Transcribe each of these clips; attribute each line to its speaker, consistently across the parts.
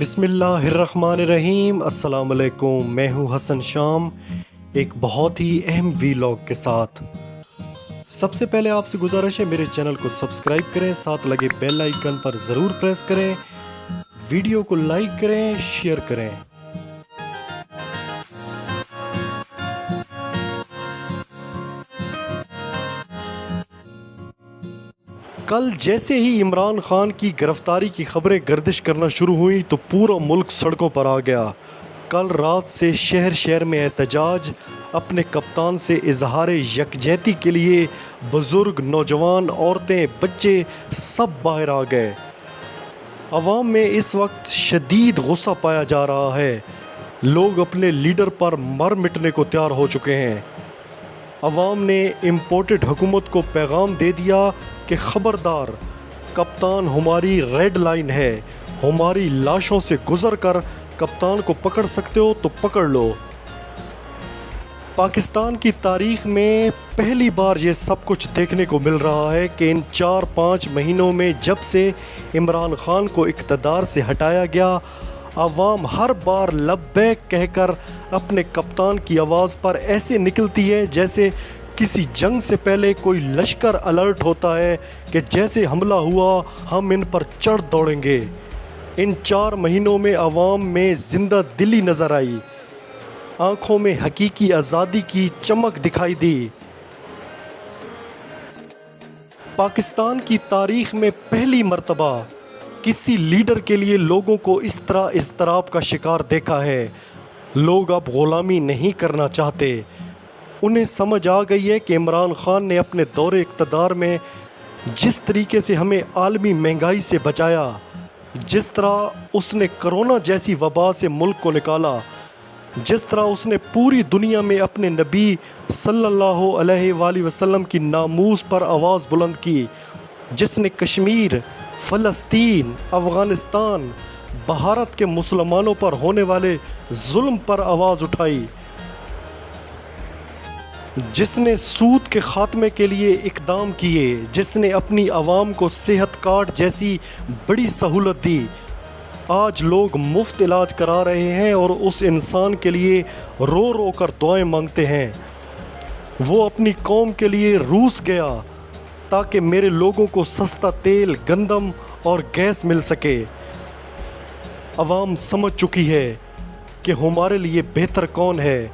Speaker 1: بسم اللہ الرحمن الرحیم۔ السلام علیکم، میں ہوں حسن شام ایک بہت ہی اہم ویلاگ کے ساتھ۔ سب سے پہلے آپ سے گزارش ہے میرے چینل کو سبسکرائب کریں، ساتھ لگے بیل آئیکن پر ضرور پریس کریں، ویڈیو کو لائک کریں، شیئر کریں۔ کل جیسے ہی عمران خان کی گرفتاری کی خبریں گردش کرنا شروع ہوئیں تو پورا ملک سڑکوں پر آ گیا۔ کل رات سے شہر شہر میں احتجاج، اپنے کپتان سے اظہار یکجہتی کے لیے بزرگ، نوجوان، عورتیں، بچے سب باہر آ گئے۔ عوام میں اس وقت شدید غصہ پایا جا رہا ہے۔ لوگ اپنے لیڈر پر مر مٹنے کو تیار ہو چکے ہیں۔ عوام نے امپورٹڈ حکومت کو پیغام دے دیا کہ خبردار، کپتان ہماری ریڈ لائن ہے، ہماری لاشوں سے گزر کر کپتان کو پکڑ سکتے ہو تو پکڑ لو۔ پاکستان کی تاریخ میں پہلی بار یہ سب کچھ دیکھنے کو مل رہا ہے کہ ان 4-5 مہینوں میں جب سے عمران خان کو اقتدار سے ہٹایا گیا، عوام ہر بار لبیک کہہ کر اپنے کپتان کی آواز پر ایسے نکلتی ہے جیسے کسی جنگ سے پہلے کوئی لشکر الرٹ ہوتا ہے کہ جیسے حملہ ہوا ہم ان پر چڑھ دوڑیں گے۔ ان 4 مہینوں میں عوام میں زندہ دلی نظر آئی، آنکھوں میں حقیقی آزادی کی چمک دکھائی دی۔ پاکستان کی تاریخ میں پہلی مرتبہ کسی لیڈر کے لیے لوگوں کو اس طرح اضطراب کا شکار دیکھا ہے۔ لوگ اب غلامی نہیں کرنا چاہتے۔ انہیں سمجھ آ گئی ہے کہ عمران خان نے اپنے دور اقتدار میں جس طریقے سے ہمیں عالمی مہنگائی سے بچایا، جس طرح اس نے کرونا جیسی وبا سے ملک کو نکالا، جس طرح اس نے پوری دنیا میں اپنے نبی صلی اللہ علیہ وآلہ وسلم کی ناموس پر آواز بلند کی، جس نے کشمیر، فلسطین، افغانستان، بھارت کے مسلمانوں پر ہونے والے ظلم پر آواز اٹھائی، جس نے سود کے خاتمے کے لیے اقدام کیے، جس نے اپنی عوام کو صحت کارڈ جیسی بڑی سہولت دی۔ آج لوگ مفت علاج کرا رہے ہیں اور اس انسان کے لیے رو رو کر دعائیں مانگتے ہیں۔ وہ اپنی قوم کے لیے روس گیا تاکہ میرے لوگوں کو سستا تیل، گندم اور گیس مل سکے۔ عوام سمجھ چکی ہے کہ ہمارے لیے بہتر کون ہے،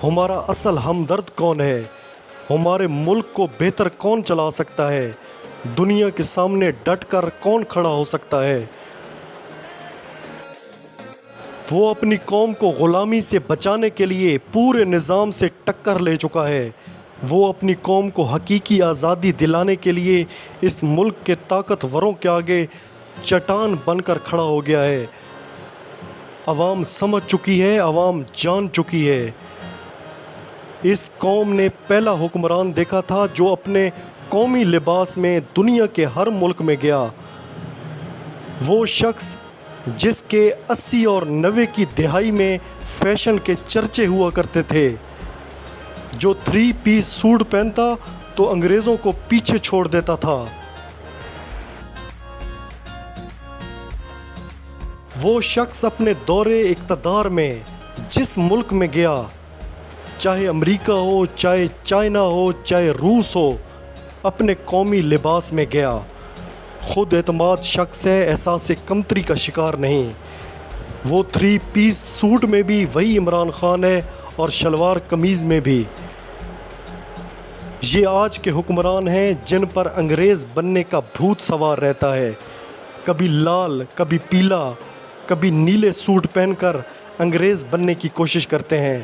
Speaker 1: ہمارا اصل ہمدرد کون ہے، ہمارے ملک کو بہتر کون چلا سکتا ہے، دنیا کے سامنے ڈٹ کر کون کھڑا ہو سکتا ہے۔ وہ اپنی قوم کو غلامی سے بچانے کے لیے پورے نظام سے ٹکر لے چکا ہے۔ وہ اپنی قوم کو حقیقی آزادی دلانے کے لیے اس ملک کے طاقتوروں کے آگے چٹان بن کر کھڑا ہو گیا ہے۔ عوام سمجھ چکی ہے، عوام جان چکی ہے۔ اس قوم نے پہلا حکمران دیکھا تھا جو اپنے قومی لباس میں دنیا کے ہر ملک میں گیا۔ وہ شخص جس کے 80 اور 90 کی دہائی میں فیشن کے چرچے ہوا کرتے تھے، جو 3 پیس سوٹ پہنتا تو انگریزوں کو پیچھے چھوڑ دیتا تھا۔ وہ شخص اپنے دور اقتدار میں جس ملک میں گیا، چاہے امریکہ ہو، چاہے چائنا ہو، چاہے روس ہو، اپنے قومی لباس میں گیا۔ خود اعتماد شخص ہے، احساس کمتری کا شکار نہیں۔ وہ 3 پیس سوٹ میں بھی وہی عمران خان ہے اور شلوار قمیض میں بھی۔ یہ آج کے حکمران ہیں جن پر انگریز بننے کا بھوت سوار رہتا ہے۔ کبھی لال، کبھی پیلا، کبھی نیلے سوٹ پہن کر انگریز بننے کی کوشش کرتے ہیں۔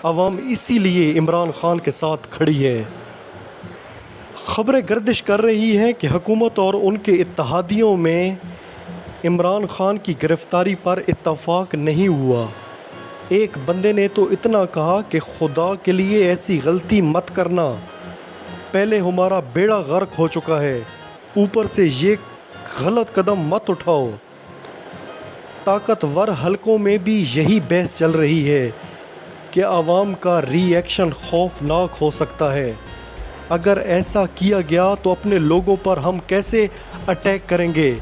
Speaker 1: عوام اسی لیے عمران خان کے ساتھ کھڑی ہے۔ خبریں گردش کر رہی ہیں کہ حکومت اور ان کے اتحادیوں میں عمران خان کی گرفتاری پر اتفاق نہیں ہوا۔ ایک بندے نے تو اتنا کہا کہ خدا کے لیے ایسی غلطی مت کرنا، پہلے ہمارا بیڑا غرق ہو چکا ہے، اوپر سے یہ غلط قدم مت اٹھاؤ۔ طاقتور حلقوں میں بھی یہی بحث چل رہی ہے کہ عوام کا ری ایکشن خوفناک ہو سکتا ہے۔ اگر ایسا کیا گیا تو اپنے لوگوں پر ہم کیسے اٹیک کریں گے؟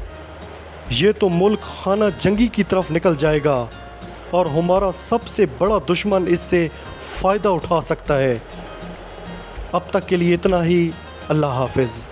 Speaker 1: یہ تو ملک خانہ جنگی کی طرف نکل جائے گا اور ہمارا سب سے بڑا دشمن اس سے فائدہ اٹھا سکتا ہے۔ اب تک کے لیے اتنا ہی۔ اللہ حافظ۔